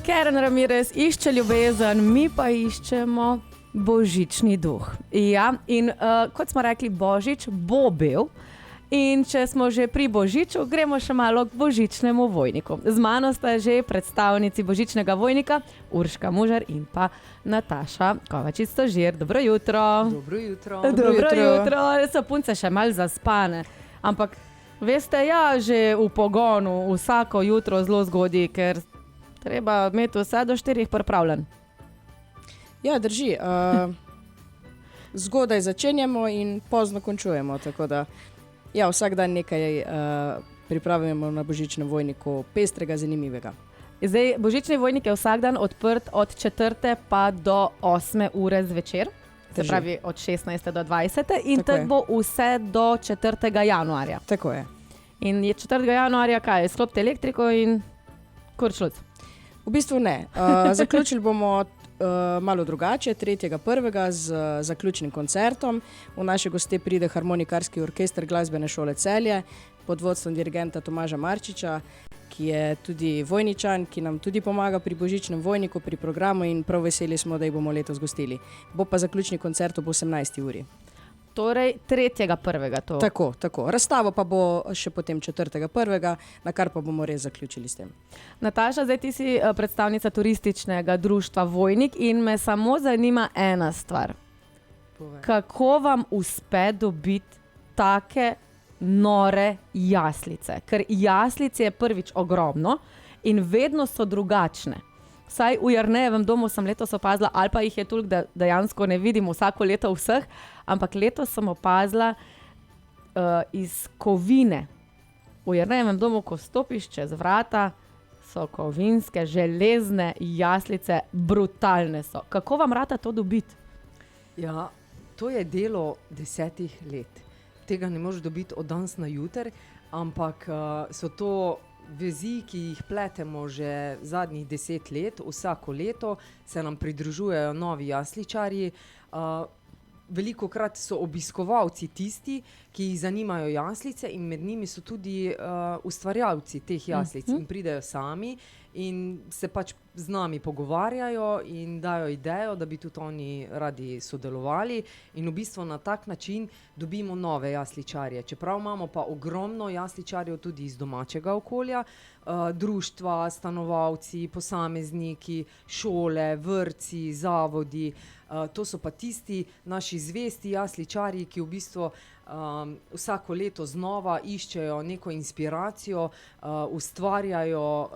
Keren Ramirez išče ljubezen, mi pa iščemo božični duh. Ja, in kot smo rekli, Božič bo bil. In če smo že pri Božiču, gremo še malo k božičnemu vojniku. Z mano sta že predstavnici božičnega vojnika, Urška Mužar in pa Nataša Kovačič-Stožir. Dobro jutro. Dobro jutro. Dobro jutro. So punce še malo zaspane, ampak veste, ja, že v pogonu vsako jutro zelo zgodi, ker treba imeti vse do 4 pripravljen. Ja, drži. Zgodaj začenjamo in pozno končujemo, tako da ja, vsak dan nekaj pripravimo na božičnem vojniku, pestrega, zanimivega. Zdaj, božični vojnik je vsak dan odprt od 4. pa do 8. ure zvečer, se pravi od 16. do 20. in tako bo vse do 4. januarja. Tako je. In je 4. januarja kaj? Sklopite elektriko in kurčluc? V bistvu ne. Zaključili bomo malo drugače, 3.1. z zaključnim koncertom. V naše goste pride harmonikarski orkester Glasbene šole Celje pod vodstvom dirigenta Tomaža Marčiča, ki je tudi vojničan, ki nam tudi pomaga pri božičnem vojniku, pri programu in prav veseli smo, da jih bomo letos gostili. Bo pa zaključni koncert ob 18. uri. Torej 3.1. to. Tako. Razstavo pa bo še potem 4.1., na kar pa bomo res zaključili s tem. Nataša, zdaj ti si predstavnica turističnega društva Vojnik in me samo zanima ena stvar. Povej. Kako vam uspe dobiti take nore jaslice? Ker jaslic je prvič ogromno in vedno so drugačne. Vsaj v Jernejevem domu sem letos opazila, ali pa jih je toliko, da dejansko ne vidim vsako leto vseh, ampak letos sem opazila iz kovine. V Jernejevem domu, ko stopiš čez vrata, so kovinske, železne jaslice, brutalne so. Kako vam rata to dobiti? Ja, to je delo 10 let. Tega ne moreš dobiti od danes na jutri, ampak so to vezi, ki jih pletemo že zadnjih 10 let. Vsako leto se nam pridružujejo novi jasličarji. Velikokrat so obiskovalci tisti, ki jih zanimajo jaslice in med njimi so tudi ustvarjalci teh jaslic in pridejo sami in se pač z nami pogovarjajo in dajo idejo, da bi tudi oni radi sodelovali in v bistvu na tak način dobimo nove jasličarje. Čeprav imamo pa ogromno jasličarjev tudi iz domačega okolja, društva, stanovalci, posamezniki, šole, vrtci, zavodi. To so pa tisti naši zvesti jasličarji, ki v bistvu vsako leto znova iščejo neko inspiracijo, ustvarjajo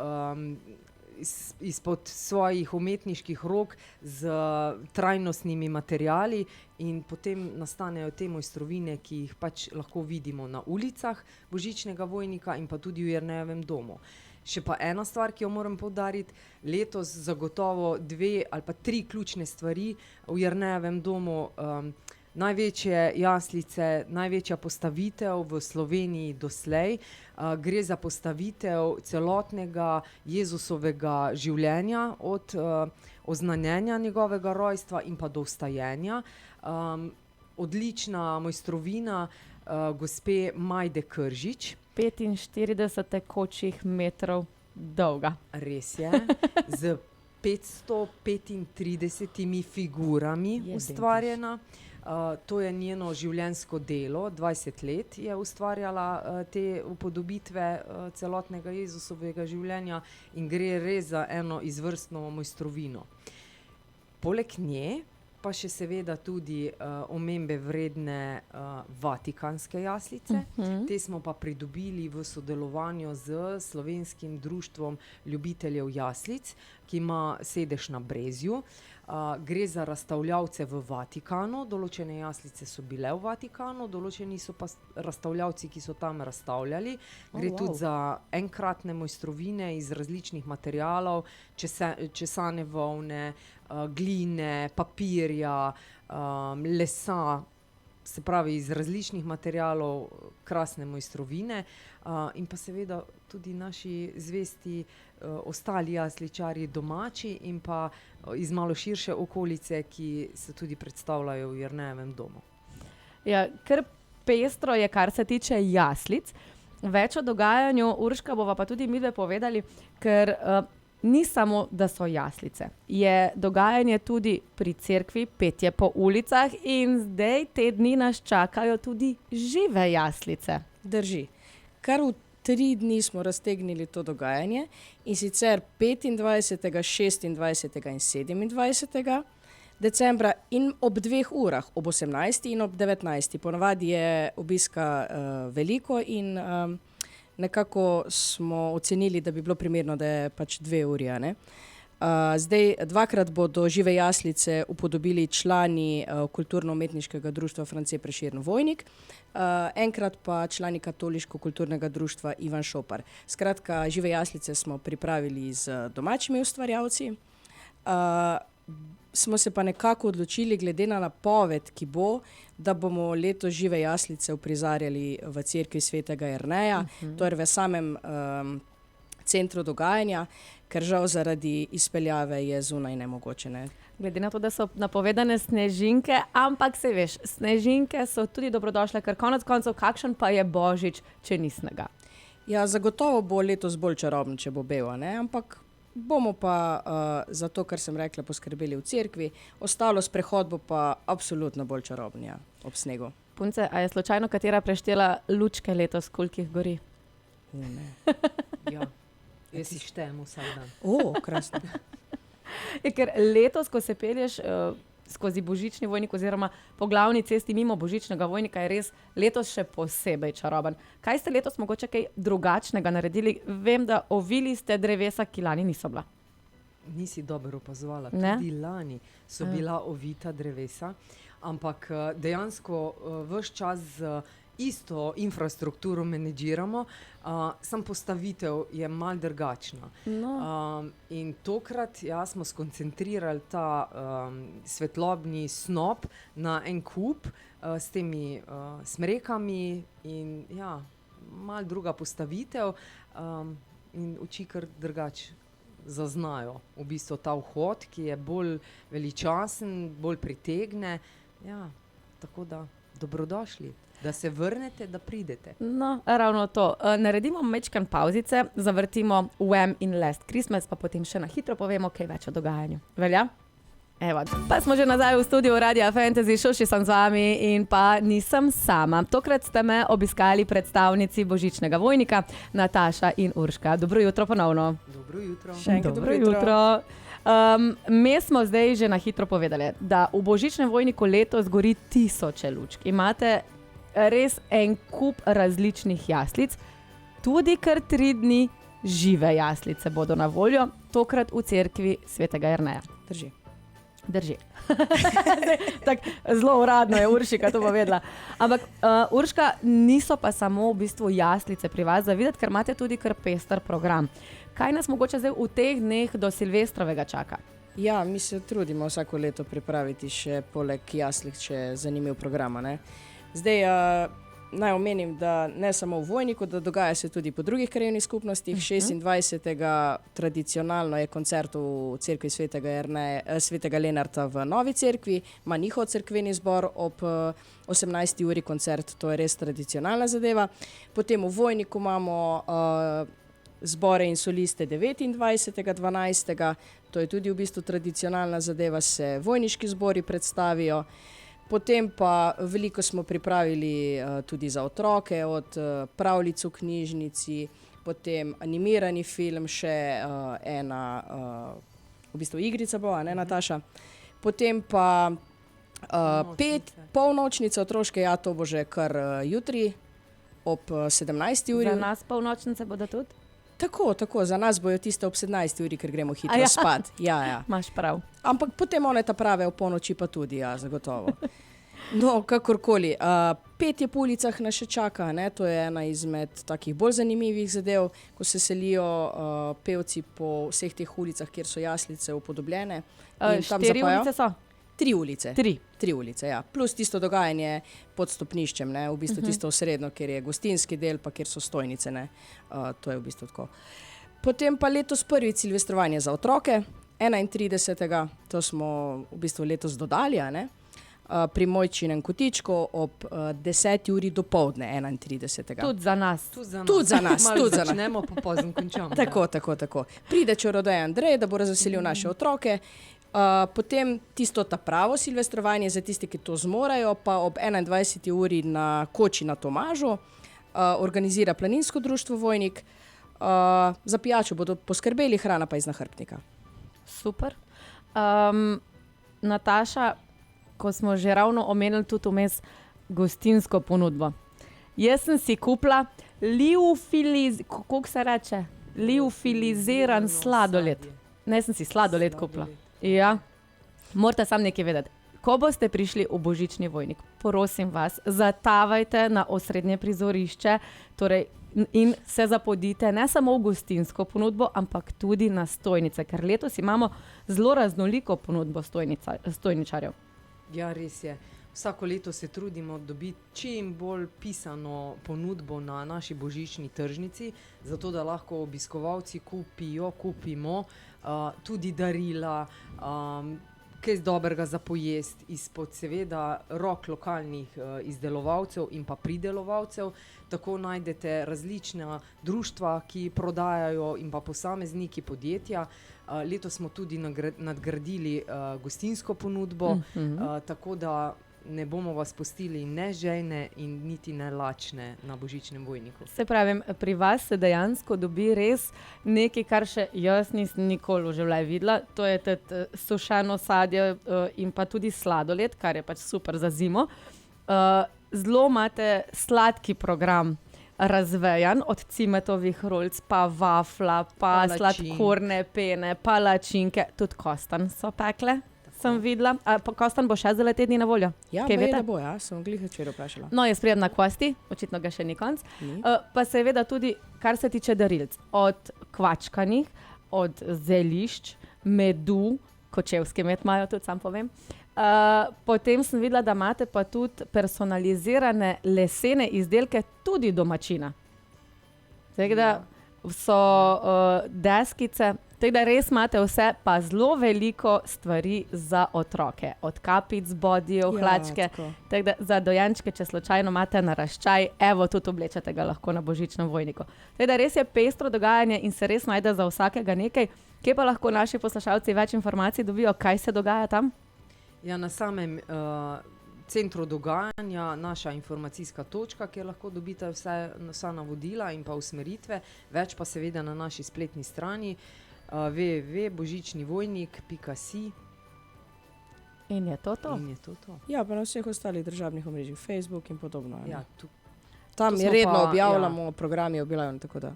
izpod svojih umetniških rok z trajnostnimi materiali in potem nastanejo te mojstrovine, ki jih pač lahko vidimo na ulicah božičnega vojnika in pa tudi v Jernejevem domu. Še pa ena stvar, ki jo moram poudariti, letos zagotovo 2 ali pa 3 ključne stvari v Jernejevem domu. Največje jaslice, največja postavitev v Sloveniji doslej. Gre za postavitev celotnega Jezusovega življenja od oznanjenja njegovega rojstva in pa do vstajenja. Odlična mojstrovina gospe Majde Kržič. 45 tekočih metrov dolga. Res je, z 535 figurami ustvarjena. To je njeno življenjsko delo, 20 let je ustvarjala te upodobitve celotnega Jezusovega življenja in gre res za eno izvrstno mojstrovino. Poleg nje pa še seveda tudi omembe vredne vatikanske jaslice. Te smo pa pridobili v sodelovanju z Slovenskim društvom ljubiteljev jaslic, ki ima sedež na Brezju. Gre za razstavljavce v Vatikanu, določene jaslice so bile v Vatikanu, določeni so pa razstavljavci, ki so tam razstavljali. Gre tudi za enkratne mojstrovine iz različnih materialov, česane volne, gline, papirja, lesa, se pravi iz različnih materialov, krasne mojstrovine. In pa seveda tudi naši zvesti ostali jasličarji domači in pa iz malo širše okolice, ki se tudi predstavljajo v Jernejevem domu. Ja, kar pestro je, kar se tiče jaslic. Več o dogajanju, Urška, bova pa tudi midve povedali, ker ni samo, da so jaslice. Je dogajanje tudi pri cerkvi, petje po ulicah in zdaj te dni nas čakajo tudi žive jaslice. Drži. Kar v 3 dni smo raztegnili to dogajanje in sicer 25., 26. in 27. decembra in ob 2 urah, ob 18. in ob 19. Ponavadi je obiska veliko in nekako smo ocenili, da bi bilo primerno, da je pač 2 uri. Zdaj, 2-krat bodo žive jaslice upodobili člani kulturno-umetniškega društva France Prešeren Vojnik, enkrat pa člani katoliško-kulturnega društva Ivan Šopar. Skratka, žive jaslice smo pripravili z domačimi ustvarjalci. Smo se pa nekako odločili, glede na napoved, ki bo, da bomo letos žive jaslice uprizarjali v cerkvi svetega Jerneja, torej v samem centru dogajanja, ker žal zaradi izpeljave je zunaj nemogoče. Ne? Glede na to, da so napovedane snežinke, ampak se veš, snežinke so tudi dobrodošle, ker konec koncev, kakšen pa je Božič, če ni snega? Ja, zagotovo bo letos bolj čaroben, če bo bel, ne? Ampak bomo pa za to, kar sem rekla, poskrbeli v cerkvi. Ostalo sprehod bo pa absolutno bolj čaroben, ja, ob snegu. Punce, a je slučajno katera preštela lučke letos, koliko jih gori? Ne. Ja, jaz si štejem vsak dan. Krasno. Je, ker letos, ko se pelješ skozi Božični Vojnik oziroma po glavni cesti mimo Božičnega Vojnika, je res letos še posebej čaroben. Kaj ste letos mogoče kaj drugačnega naredili? Vem, da ovili ste drevesa, ki lani niso bila. Nisi dobro opazovala. Ne? Tudi lani so bila ovita drevesa, ampak dejansko ves čas isto infrastrukturo menedžiramo, samo postavitev je malo drugačna. No. In tokrat smo skoncentrirali ta svetlobni snop na en kup s temi smrekami in malo druga postavitev in oči kar drugače zaznajo v bistvu ta vhod, ki je bolj veličasen, bolj pritegne. Ja, tako da dobrodošli. Da se vrnete, da pridete. No, ravno to. Naredimo majčkan pavzice, zavrtimo Wham in Last Christmas, pa potem še na hitro povemo kaj več o dogajanju. Velja? Evo, pa smo že nazaj v studiu Radia Fantasy, Šuši sem z vami in pa nisem sama. Tokrat ste me obiskali predstavnici Božičnega Vojnika, Nataša in Urška. Dobro jutro ponovno. Dobro jutro. Še enkrat Dobro jutro. Mi smo zdaj že na hitro povedali, da v Božičnem Vojniku letos gori 1000 lučk. Imate res en kup različnih jaslic, tudi kar 3 dni žive jaslice bodo na voljo, tokrat v cerkvi svetega Jerneja. Drži. Tak, zelo uradno je Uršika to povedala. Ampak Urška, niso pa samo v bistvu jaslice pri vas za videti, ker imate tudi kar pester program. Kaj nas mogoče zdaj v teh dneh do Silvestrovega čaka? Ja, mi se trudimo vsako leto pripraviti še poleg jaslic, še zanimiv program, ne? Zdaj, naj omenim, da ne samo v Vojniku, da dogaja se tudi po drugih krajevnih skupnostih. 26. tradicionalno je koncert v cerkvi svetega Lenarta v Novi cerkvi, ima njihov cerkveni zbor ob 18. uri koncert, to je res tradicionalna zadeva. Potem v Vojniku imamo zbore in soliste 29.12., to je tudi v bistvu tradicionalna zadeva, se vojniški zbori predstavijo. Potem pa veliko smo pripravili tudi za otroke, od pravljic v knjižnici, potem animirani film, še ena v bistvu igrica bo, ne Nataša? Potem pa polnočnice otroške, ja, to bo že kar jutri ob 17. uri. Za nas polnočnice bodo tudi? Tako, za nas bojo tiste ob 17. uri, ker gremo hitro spat. Ja. Imaš prav. Ampak potem one ta prave v polnoči pa tudi, ja, zagotovo. No, kakorkoli. Petje po ulicah nas še čaka, ne? To je ena izmed takih bolj zanimivih zadev, ko se selijo pevci po vseh teh ulicah, kjer so jaslice upodobljene. 4 ulice so? 3 ulice. 3 ulice, ja. Plus tisto dogajanje pod stopniščem, ne? V bistvu tisto osrednjo, kjer je gostinski del, pa kjer so stojnice, ne? To je v bistvu tako. Potem pa letos prvič silvestrovanje za otroke, 31. To smo v bistvu letos dodali, ne? pri Mojčinem kotičku ob 10 uri dopoldne 31. Tudi za nas. Tudi za nas. Malo začnemo, pa pozno končamo. Tako. Pride čarodej Andrej, da bo razveselil naše otroke. Potem tisto ta pravo silvestrovanje za tisti, ki to zmorajo, pa ob 21. uri na koči na Tomažu organizira Planinsko društvo Vojnik. Za pijačo bodo poskrbeli, hrana pa iz nahrbtnika. Super. Nataša, ko smo že ravno omenili tudi vmes gostinsko ponudbo. Jaz sem si kupila kako se reče? Liofiliziran sladoled. Ne, sem si sladoled kupila. Ja. Morate sam nekaj vedeti. Ko boste prišli v Božični Vojnik, prosim vas, zatavajte na osrednje prizorišče, torej in se zapodite ne samo v gostinsko ponudbo, ampak tudi na stojnice, ker letos imamo zelo raznoliko ponudbo stojničarjev. Ja, res je. Vsako leto se trudimo dobiti čim bolj pisano ponudbo na naši božični tržnici, zato da lahko obiskovalci kupimo tudi darila, kaj dobrega za pojest izpod seveda rok lokalnih izdelovalcev in pa pridelovalcev. Tako najdete različna društva, ki prodajajo in pa posamezniki podjetja. Letos smo tudi nadgradili gostinsko ponudbo, tako da ne bomo vas pustili ne žejne in niti ne lačne na Božičnem Vojniku. Se pravim, pri vas se dejansko dobi res nekaj, kar še jaz nisem nikoli v življenju videla. To je tudi sušeno sadje in pa tudi sladoled, kar je pač super za zimo. Zelo imate sladki program razvejan, od cimetovih rolc, pa vafla, pa sladkorne pene, palačinke, tudi kostan so pekle. Sem videla. Pa kostan bo še za le tedni na voljo? Ja, da bo, ja. Sem glih včeraj vprašala. No, jaz prijem na kosti, očitno ga še ni konc. Pa seveda tudi, kar se tiče darilc. Od kvačkanih, od zelišč, medu, kočevski med imajo tudi, sam povem. Potem sem videla, da imate pa tudi personalizirane lesene izdelke tudi domačina. Tako da so deskice, tako da res imate vse, pa zelo veliko stvari za otroke. Od kapic, bodijev, hlačke, tako da za dojenčke, če slučajno imate naraščaj, evo, tudi oblečete ga lahko na Božičnem Vojniku. Tako da res je pestro dogajanje in se res najde za vsakega nekaj. Kje pa lahko naši poslušalci več informacij dobijo, kaj se dogaja tam? Ja, na samem centru dogajanja, naša informacijska točka, kjer lahko dobite vsa navodila in pa usmeritve, več pa seveda na naši spletni strani www.božičnivojnik.si. In je to to? Ja, pa na vseh ostalih državnih omrežjih, Facebook in podobno. Ja, tam je redno objavljamo, programi objavljamo, tako da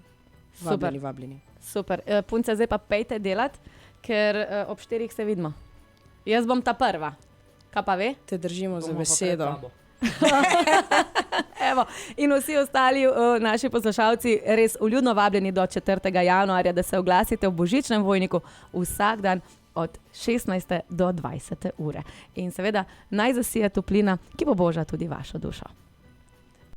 vabljeni. Super. Punce, zdaj pa pejte delati, ker ob 4 se vidimo. Jaz bom ta prva. Kaj pa ve? Te držimo za besedo. Evo, in vsi ostali naši poslušalci res vljudno vabljeni do 4. januarja, da se oglasite v Božičnem Vojniku vsak dan od 16. do 20. ure. In seveda naj zasije toplina, ki bo boža tudi vašo dušo.